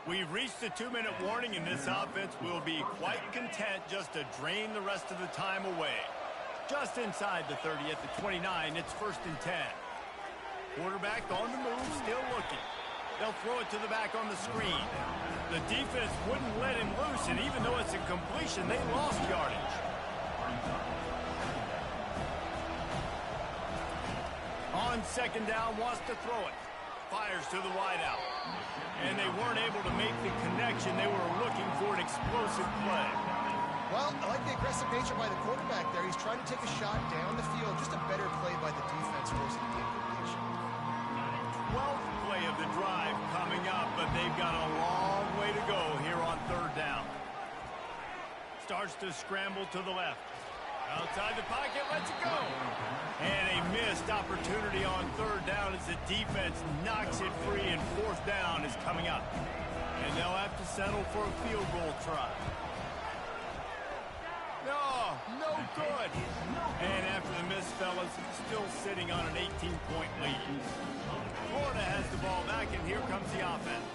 We've reached the 2-minute warning, and this offense will be quite content just to drain the rest of the time away. Just inside the 30 at the 29, it's 1st and 10. Quarterback on the move, still looking. They'll throw it to the back on the screen. The defense wouldn't let him loose, and even though it's a completion, they lost yardage. On 2nd down, wants to throw it. Fires to the wideout. And they weren't able to make the connection. They were looking for an explosive play. Well, I like the aggressive nature by the quarterback there. He's trying to take a shot down the field. Just a better play by the defense forcing the incompletion. 12th play of the drive coming up, but they've got a long way to go here on 3rd down. Starts to scramble to the left. Outside the pocket, lets it go. And a missed opportunity on 3rd down as the defense knocks it free, and 4th down is coming up. And they'll have to settle for a field goal try. No good. And after the miss, fellas, still sitting on an 18-point lead. Florida has the ball back, and here comes the offense.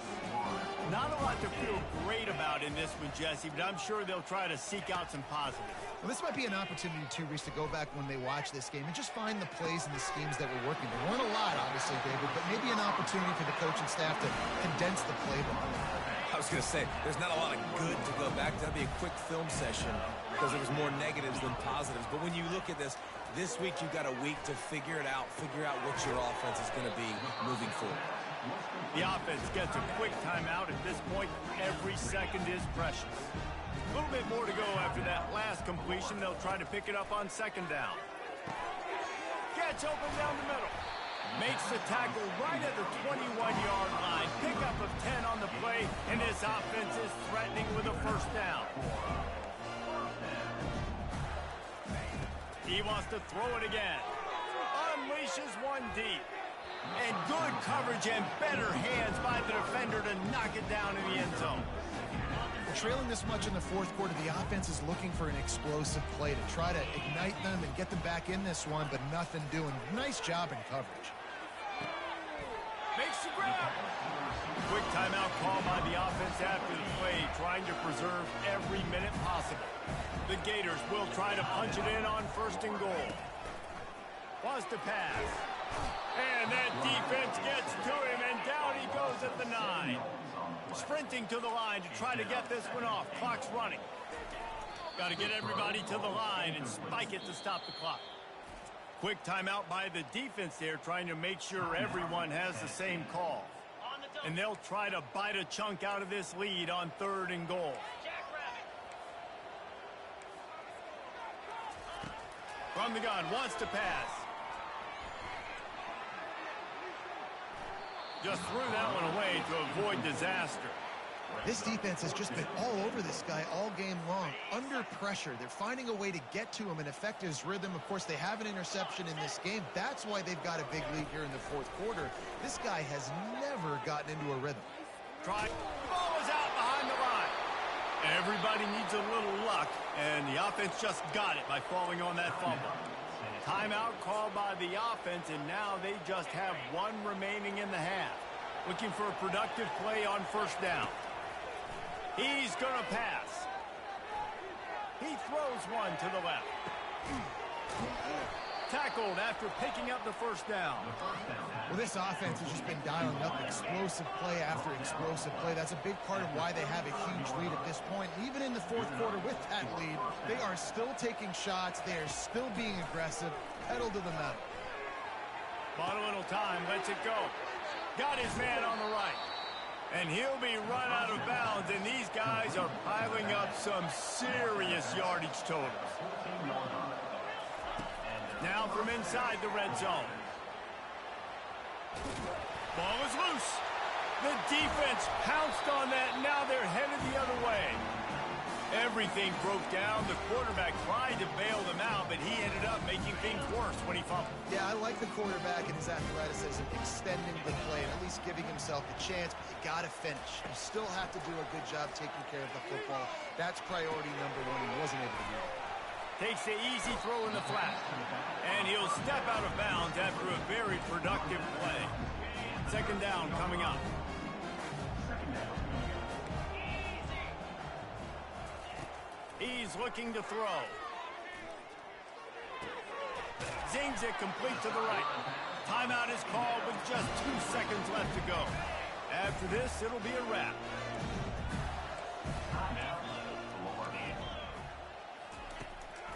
Not a lot to feel great about in this one, Jesse, but I'm sure they'll try to seek out some positives. Well, this might be an opportunity, too, Reese, to go back when they watch this game and just find the plays and the schemes that were working. There weren't a lot, obviously, David, but maybe an opportunity for the coaching staff to condense the playbook. I was going to say, there's not a lot of good to go back. That'll be a quick film session because there was more negatives than positives. But when you look at this week you've got a week to figure it out, what your offense is going to be moving forward. The offense gets a quick timeout. At this point, every second is precious. A little bit more to go after that last completion. They'll try to pick it up on 2nd down. Gets open down the middle. Makes the tackle right at the 21-yard line. Pickup of 10 on the play, and this offense is threatening with a 1st down. He wants to throw it again. Unleashes one deep. And good coverage and better hands by the defender to knock it down in the end zone. Trailing this much in the 4th quarter, the offense is looking for an explosive play to try to ignite them and get them back in this one, but nothing doing. Nice job in coverage. Makes the grab. Quick timeout call by the offense after the play, trying to preserve every minute possible. The Gators will try to punch it in on 1st and goal. Wants to pass. And that defense gets to him, and down he goes at the 9. Sprinting to the line to try to get this one off. Clock's running. Got to get everybody to the line and spike it to stop the clock. Quick timeout by the defense there, trying to make sure everyone has the same call. And they'll try to bite a chunk out of this lead on 3rd and goal. From the gun, wants to pass. Just threw that one away to avoid disaster. This defense has just been all over this guy all game long. Under pressure, they're finding a way to get to him and affect his rhythm. Of course, they have an interception in this game. That's why they've got a big lead here in the 4th quarter. This guy has never gotten into a rhythm. Try. Ball is out behind the line. Everybody needs a little luck, and the offense just got it by falling on that fumble. Timeout called by the offense, and now they just have one remaining in the half. Looking for a productive play on 1st down. He's going to pass. He throws one to the left. Tackled after picking up the 1st down. Well, this offense has just been dialing up explosive play after explosive play. That's a big part of why they have a huge lead at this point. Even in the 4th quarter with that lead, they are still taking shots. They are still being aggressive. Pedal to the metal. Bought a little time, lets it go. Got his man on the right. And he'll be run out of bounds, and these guys are piling up some serious yardage totals. Now from inside the red zone. Ball is loose. The defense pounced on that. Now they're headed the other way. Everything broke down. The quarterback tried to bail them out, but he ended up making things worse when he fumbled. Yeah, I like the quarterback and his athleticism extending the play and at least giving himself a chance, but you got to finish. You still have to do a good job taking care of the football. That's priority number 1. He wasn't able to do that. Takes the easy throw in the flat. And he'll step out of bounds after a very productive play. 2nd down coming up. He's looking to throw. Zings it complete to the right. Timeout is called with just 2 seconds left to go. After this, it'll be a wrap.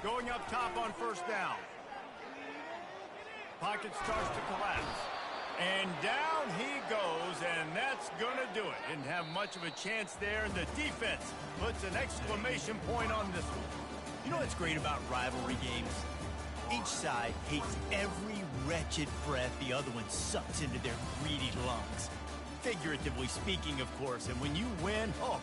Going up top on first down. Pocket starts to collapse. And down he goes, and that's going to do it. Didn't have much of a chance there, and the defense puts an exclamation point on this one. You know what's great about rivalry games? Each side hates every wretched breath the other one sucks into their greedy lungs. Figuratively speaking, of course, and when you win, oh,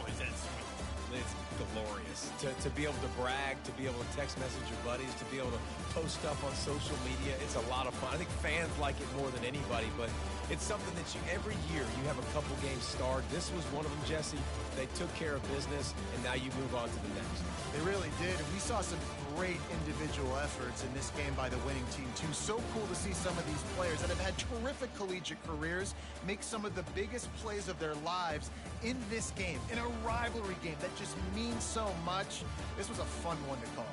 is that sweet. It's glorious. To be able to brag, to be able to text message your buddies, to be able to post stuff on social media, it's a lot of fun. I think fans like it more than anybody, but it's something that every year you have a couple games starred. This was one of them, Jesse. They took care of business, and now you move on to the next. They really did. And we saw some great individual efforts in this game by the winning team, too. So cool to see some of these players that have had terrific collegiate careers make some of the biggest plays of their lives in this game, in a rivalry game that just means so much. This was a fun one to call.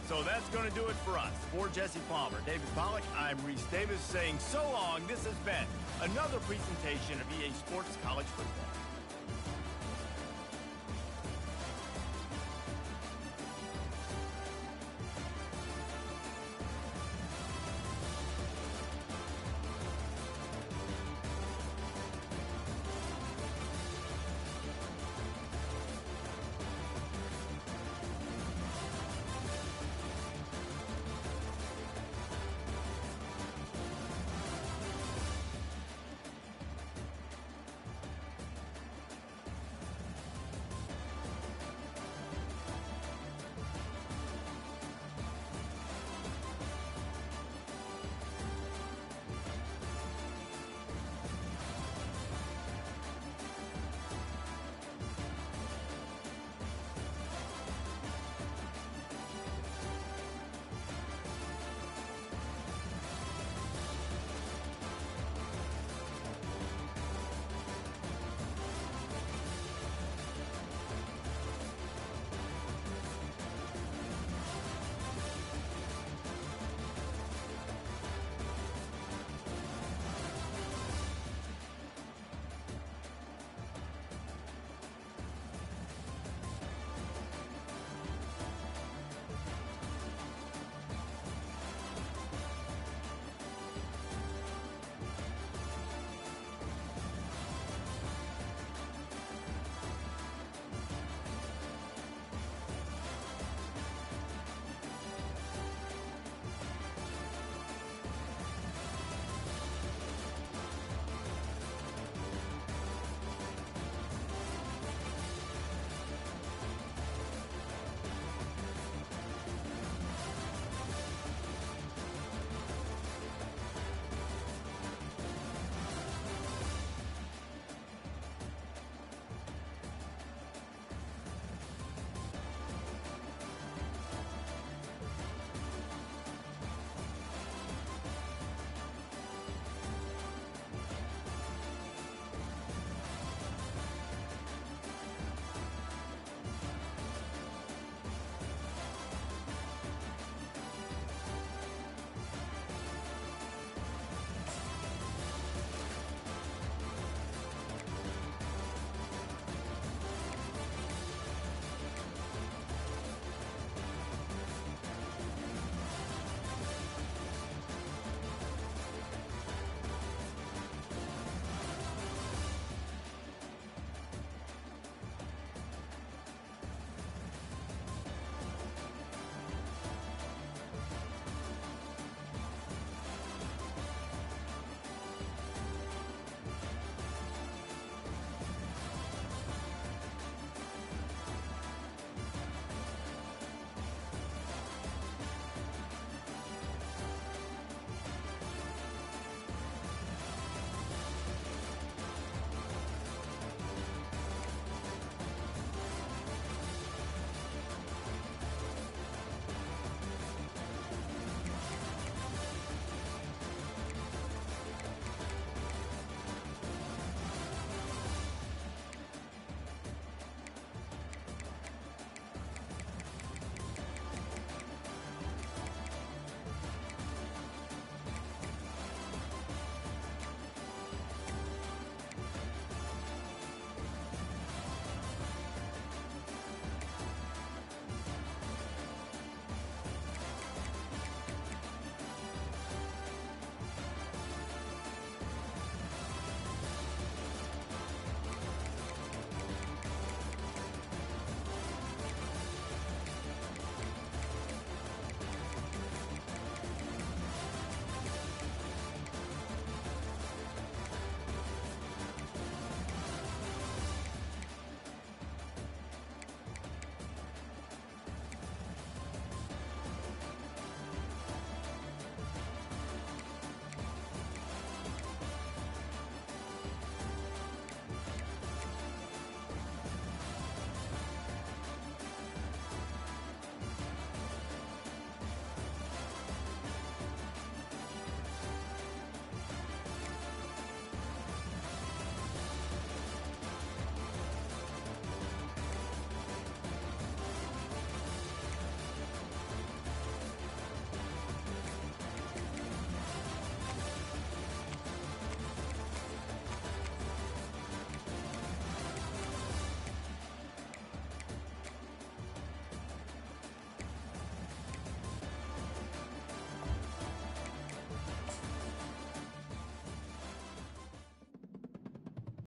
So that's going to do it for us. For Jesse Palmer, David Pollack, I'm Reese Davis saying so long. This has been another presentation of EA Sports College Football.